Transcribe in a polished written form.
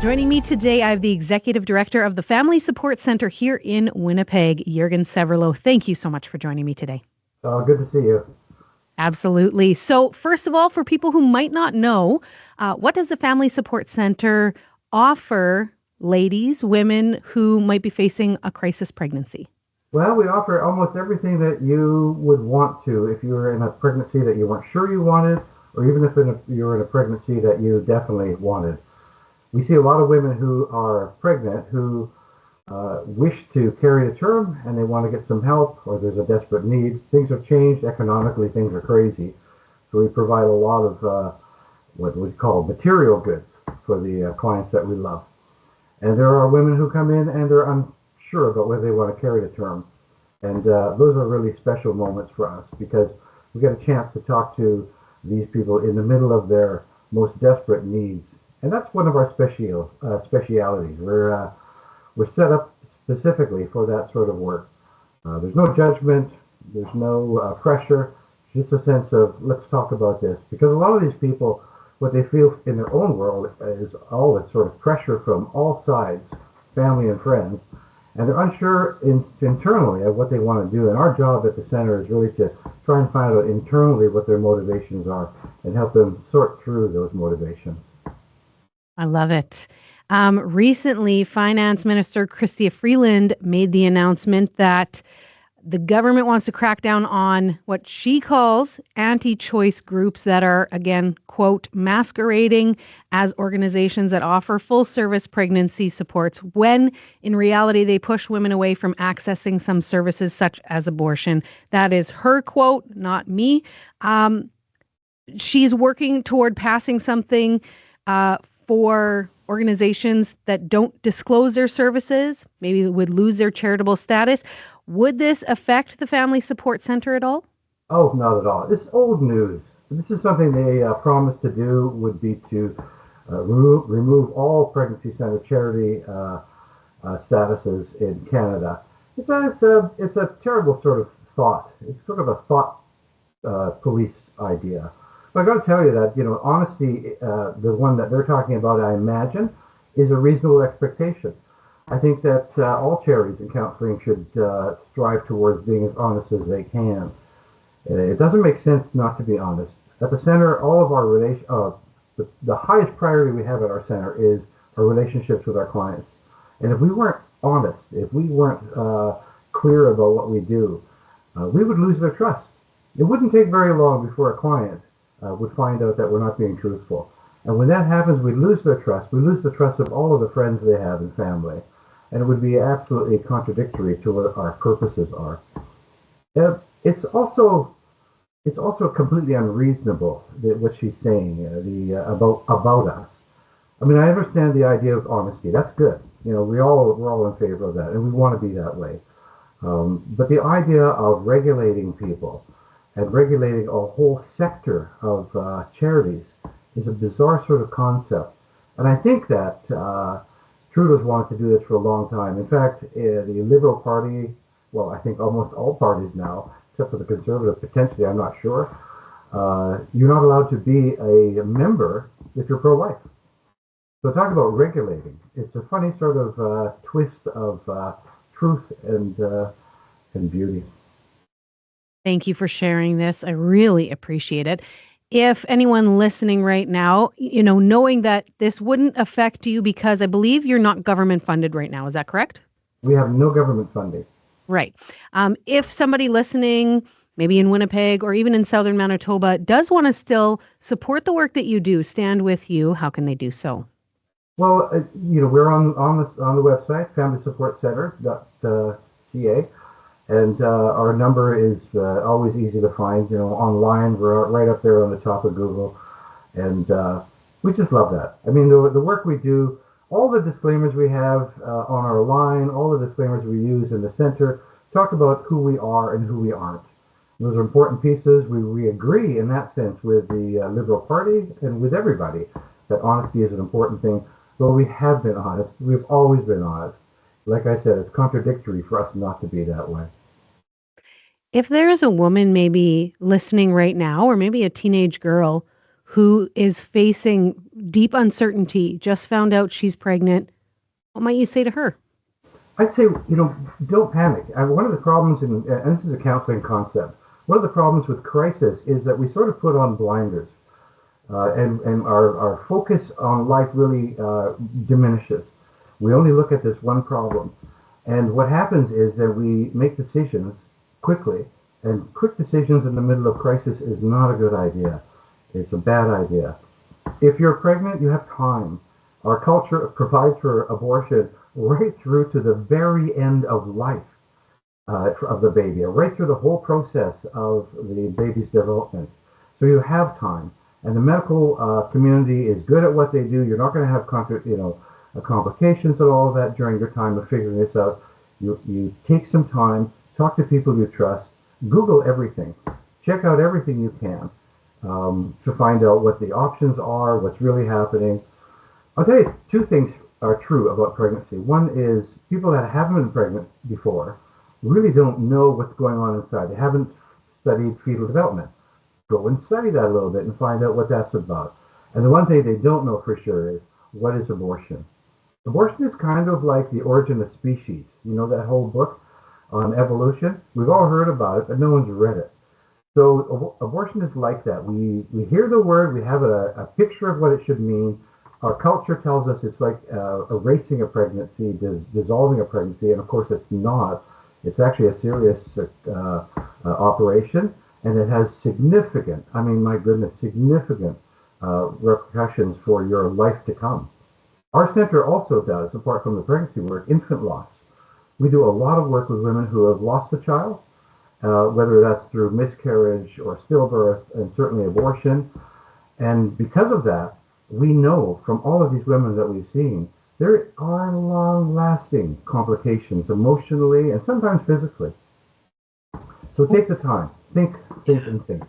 Joining me today, I have the Executive Director of the Family Support Center here in Winnipeg, Juergen Severloh. Thank you so much for joining me today. Good to see you. Absolutely. So first of all, for people who might not know, what does the Family Support Center offer ladies, women who might be facing a crisis pregnancy? Well, we offer almost everything that you would want to if you were in a pregnancy that you weren't sure you wanted, or even if you were in a pregnancy that you definitely wanted. We see a lot of women who are pregnant who wish to carry to term and they want to get some help, or there's a desperate need. Things have changed economically, things are crazy. So we provide a lot of what we call material goods for the clients that we love. And there are women who come in and they're unsure about whether they want to carry to term. And those are really special moments for us because we get a chance to talk to these people in the middle of their most desperate needs. And that's one of our specialities. We're set up specifically for that sort of work. There's no judgment, there's no pressure, just a sense of let's talk about this. Because a lot of these people, what they feel in their own world is all this sort of pressure from all sides, family and friends, and they're unsure internally of what they want to do. And our job at the center is really to try and find out internally what their motivations are and help them sort through those motivations. I love it. Recently, Finance Minister Chrystia Freeland made the announcement that the government wants to crack down on what she calls anti-choice groups that are, again, quote, masquerading as organizations that offer full-service pregnancy supports when, in reality, they push women away from accessing some services such as abortion. That is her quote, not me. She's working toward passing something for organizations that don't disclose their services, maybe would lose their charitable status. Would this affect the Family Support Center at all? Oh, not at all. It's old news. This is something they promised to do would be to remove all pregnancy center charity statuses in Canada. It's a terrible sort of thought. It's sort of a thought police idea. But I got to tell you that, honesty, the one that they're talking about, I imagine, is a reasonable expectation. I think that all charities and counseling should strive towards being as honest as they can. It doesn't make sense not to be honest. At the center, all of our the highest priority we have at our center is our relationships with our clients. And if we weren't honest, if we weren't clear about what we do, we would lose their trust. It wouldn't take very long before a client would find out that we're not being truthful. And when that happens, we lose their trust. We lose the trust of all of the friends they have and family. And it would be absolutely contradictory to what our purposes are. It's also completely unreasonable what she's saying about us. I mean, I understand the idea of honesty. That's good. We're all in favor of that, and we want to be that way. But the idea of regulating people and regulating a whole sector of charities is a bizarre sort of concept. And I think that Trudeau's wanted to do this for a long time. In fact, the Liberal Party, well, I think almost all parties now, except for the Conservative, potentially, I'm not sure, you're not allowed to be a member if you're pro-life. So talk about regulating. It's a funny sort of twist of truth and beauty. Thank you for sharing this. I really appreciate it. If anyone listening right now, knowing that this wouldn't affect you because I believe you're not government funded right now, is that correct? We have no government funding. Right. If somebody listening, maybe in Winnipeg or even in southern Manitoba, does want to still support the work that you do, stand with you, how can they do so? Well, we're on the website, familysupportcenter.ca. And our number is always easy to find. Online, we're right up there on the top of Google. And we just love that. I mean, the work we do, all the disclaimers we have on our line, all the disclaimers we use in the center, talk about who we are and who we aren't. Those are important pieces. We agree in that sense with the Liberal Party and with everybody that honesty is an important thing. Well, we have been honest. We've always been honest. Like I said, it's contradictory for us not to be that way. If there is a woman maybe listening right now, or maybe a teenage girl who is facing deep uncertainty, just found out she's pregnant, what might you say to her? I'd say, don't panic. One of the problems, and this is a counseling concept, one of the problems with crisis is that we sort of put on blinders, and our focus on life really diminishes. We only look at this one problem. And what happens is that we make decisions quickly, and quick decisions in the middle of crisis is not a good idea. It's a bad idea. If you're pregnant, you have time. Our culture provides for abortion right through to the very end of life of the baby, right through the whole process of the baby's development. So you have time, and the medical community is good at what they do. You're not going to have complications and all of that during your time of figuring this out. You take some time, talk to people you trust, Google everything, check out everything you can to find out what the options are, what's really happening. I'll tell you, two things are true about pregnancy. One is people that haven't been pregnant before really don't know what's going on inside. They haven't studied fetal development. Go and study that a little bit and find out what that's about. And the one thing they don't know for sure is, what is abortion? Abortion is kind of like the origin of species. You know that whole book on evolution? We've all heard about it, but no one's read it. So abortion is like that. We hear the word, we have a picture of what it should mean. Our culture tells us it's like erasing a pregnancy, dissolving a pregnancy, and of course it's not. It's actually a serious operation, and it has significant, I mean, my goodness, significant repercussions for your life to come. Our center also does, apart from the pregnancy work, infant loss. We do a lot of work with women who have lost a child, whether that's through miscarriage or stillbirth, and certainly abortion. And because of that, we know from all of these women that we've seen, there are long-lasting complications emotionally and sometimes physically. So take the time. Think, and think.